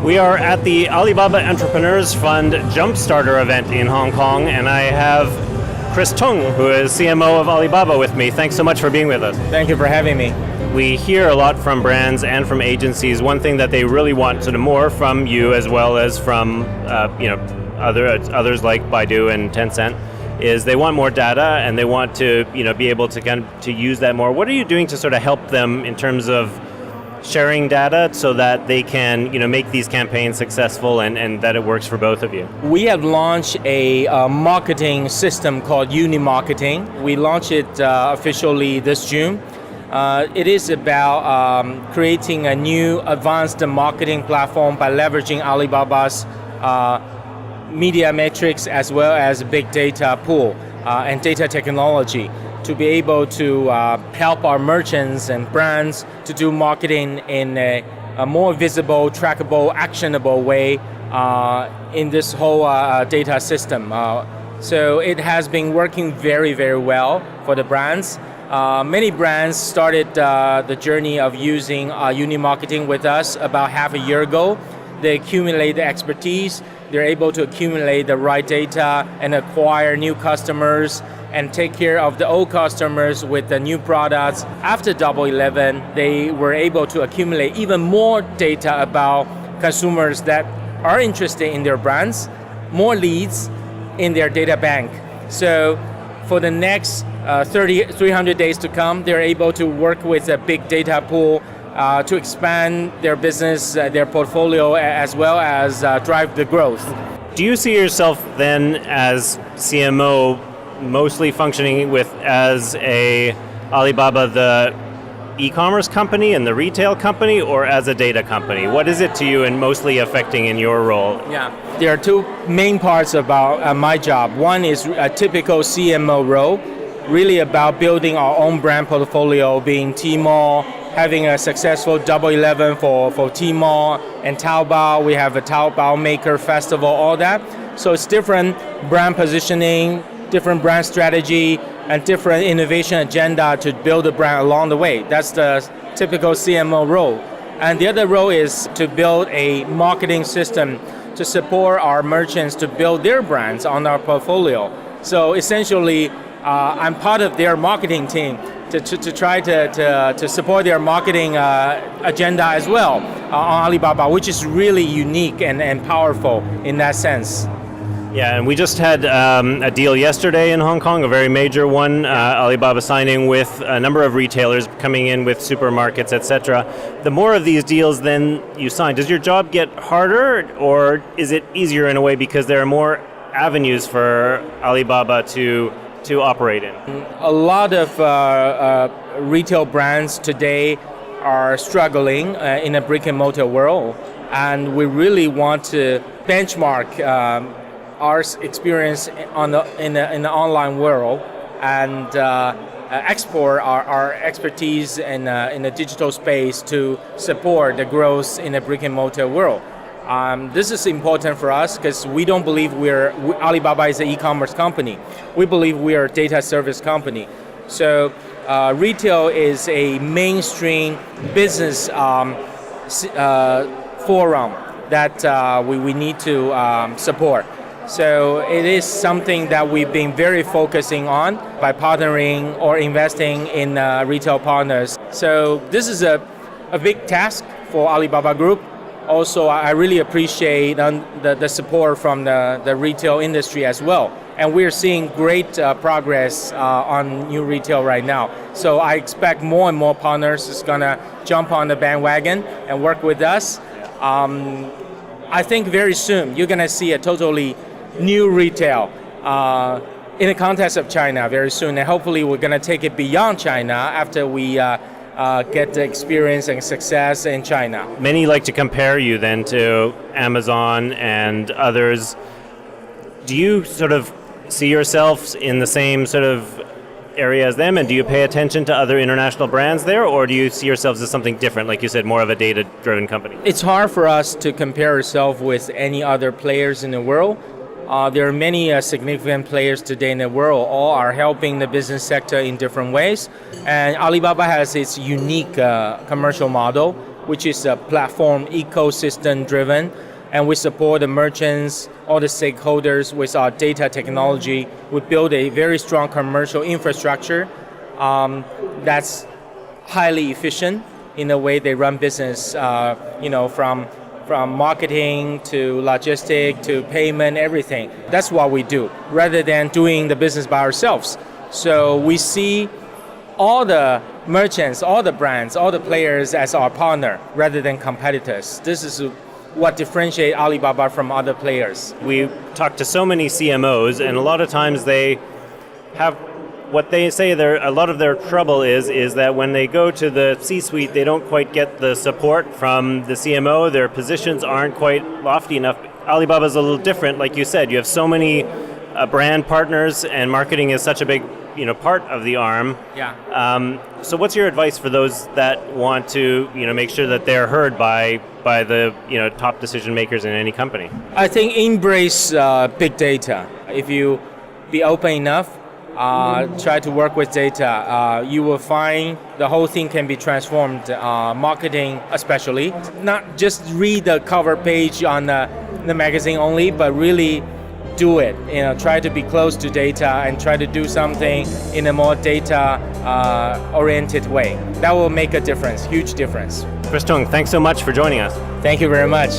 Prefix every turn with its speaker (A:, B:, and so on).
A: We are at the Alibaba Entrepreneurs Fund Jumpstarter event in Hong Kong, and I have Tung, who is CMO of Alibaba, with me. Thanks so much for being with us.
B: Thank you for having me.
A: We hear a lot from brands and from agencies. One thing that they really want sort of more from you, as well as from others like Baidu and Tencent, is they want more data and they want to be able to use that more. What are you doing to sort of help them in terms of sharing data so that they can make these campaigns successful and that it works for both of you?
B: We have launched a marketing system called Unis Marketing. We launched it officially this June. It is about creating a new advanced marketing platform by leveraging Alibaba's media metrics as well as big data pool and data technology to be able to help our merchants and brands to do marketing in a more visible, trackable, actionable way in this whole data system. So it has been working very, very well for the brands. Many brands started the journey of using Unis Marketing with us about half a year ago. They accumulate the expertise, they're able to accumulate the right data and acquire new customers and take care of the old customers with the new products. After Double 11, they were able to accumulate even more data about consumers that are interested in their brands, more leads in their data bank. So for the next 300 days to come, they're able to work with a big data pool to expand their business, their portfolio, as well as drive the growth.
A: Do you see yourself then as CMO mostly functioning with as a Alibaba, the e-commerce company and the retail company, or as a data company? What is it to you and mostly affecting in your role?
B: Yeah, there are two main parts about my job. One is a typical CMO role, really about building our own brand portfolio, being Tmall, having a successful Double 11 for Tmall and Taobao. We have a Taobao Maker Festival, all that. So it's different brand positioning, different brand strategy, and different innovation agenda to build a brand along the way. That's the typical CMO role. And the other role is to build a marketing system to support our merchants to build their brands on our portfolio. So essentially, I'm part of their marketing team to try to support their marketing agenda as well on Alibaba, which is really unique and powerful in that sense.
A: Yeah, and we just had a deal yesterday in Hong Kong, a very major one, Alibaba signing with a number of retailers coming in with supermarkets, etc. The more of these deals then you sign, does your job get harder, or is it easier in a way because there are more avenues for Alibaba to operate in?
B: A lot of retail brands today are struggling in a brick and mortar world, and we really want to benchmark our experience in the online world and export our expertise in the digital space to support the growth in the brick and mortar world. This is important for us because we don't believe Alibaba is an e-commerce company. We believe we are a data service company. So retail is a mainstream business forum that we need to support. So it is something that we've been very focusing on by partnering or investing in retail partners. So this is a big task for Alibaba Group. Also, I really appreciate the support from the retail industry as well. And we're seeing great progress on new retail right now. So I expect more and more partners is gonna jump on the bandwagon and work with us. I think very soon you're gonna see a totally new retail in the context of China very soon, and hopefully we're going to take it beyond China after we get the experience and success in China.
A: Many like to compare you then to Amazon and others. Do you sort of see yourselves in the same sort of area as them, and do you pay attention to other international brands there, or do you see yourselves as something different, like you said, more of a data-driven company?
B: It's hard for us to compare ourselves with any other players in the world. There are many significant players today in the world. All are helping the business sector in different ways. And Alibaba has its unique commercial model. which is a platform ecosystem driven, and we support the merchants, all the stakeholders with our data technology. We build a very strong commercial infrastructure that's highly efficient in the way they run business, from marketing to logistic to payment, everything. That's what we do, rather than doing the business by ourselves. So we see all the merchants, all the brands, all the players as our partner rather than competitors. This is what differentiates Alibaba from other players.
A: We talk to so many CMOs, and a lot of times they have what they say a lot of their trouble is that when they go to the C-suite, they don't quite get the support from the CMO. Their positions aren't quite lofty enough. Alibaba's a little different, like you said. You have so many brand partners, and marketing is such a big part of the arm.
B: Yeah.
A: So what's your advice for those that want to make sure that they're heard by the top decision makers in any company?
B: I think embrace big data. If you be open enough, try to work with data, you will find the whole thing can be transformed, marketing especially. Not just read the cover page on the magazine only, but really do it. Try to be close to data and try to do something in a more data oriented way. That will make a difference, huge difference.
A: Chris Tung, thanks so much for joining us.
B: Thank you very much.